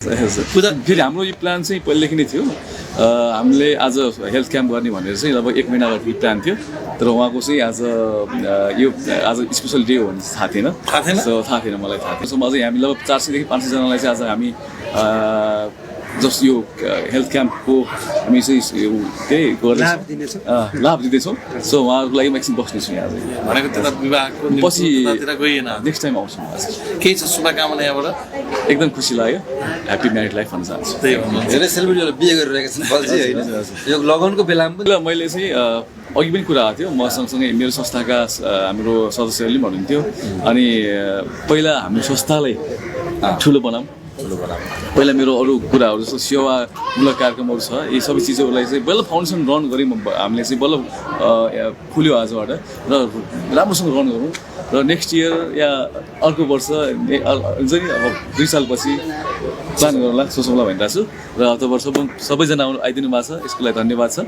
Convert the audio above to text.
फेरि हाम्रो यो प्लान चाहिँ पहिलेदेखि नै थियो हामीले आज हेल्थ क्याम्प गर्ने भनेर चाहिँ लगभग 1 महिना अगाडि प्लान थियो तर उहाँको चाहिँ आज स्पेसल डे हो भने थाहा थिएन सो थाहा थिएन मलाई थाहा थियो सो म चाहिँ हामी लगभग 400 देखि 500 जनालाई चाहिँ आज हामी जस्ट यो हेल्थ क्याम्पको हामी चाहिँ त्यही लाभ दिँदैछौँ सो उहाँहरूको लागि म एकछिन बस्नेछु यहाँ भनेको त्यता विवाहको पछि गइएन नेक्स्ट टाइम आउँछु केही छ शुभकामना यहाँबाट एकदम खुसी लाग्यो ह्याप्पी म्यारिड लाइफ भन्न चाहन्छु त्यही भन्नु धेरै सेलिब्रिटीहरूले बिहे गरिरहेका छन् बल्छी होइन यो लगनको बेलामा पनि मैले चाहिँ अघि पनि कुरा आएको थियो म सँगसँगै मेरो संस्थाका हाम्रो सदस्यहरूले पनि भन्नुहुन्थ्यो अनि पहिला हाम्रो संस्थालाई ठुलो बनाऊँ पहिला मेरो अरू कुराहरू जस्तो सेवामूलक कार्यक्रमहरू छ यी सबै चिजहरूलाई चाहिँ बल्ल फाउन्डेसन रन गऱ्यौँ हामीले चाहिँ बल्ल खुल्यो आजबाट र राम्रोसँग रन गरौँ र नेक्स्ट इयर या अर्को वर्ष हुन्छ नि अब 2 सालपछि प्लान गरौँला सोचौँला भनिरहेको छु र अब सबैजना आइदिनु भएको छ यसको लागि धन्यवाद छ।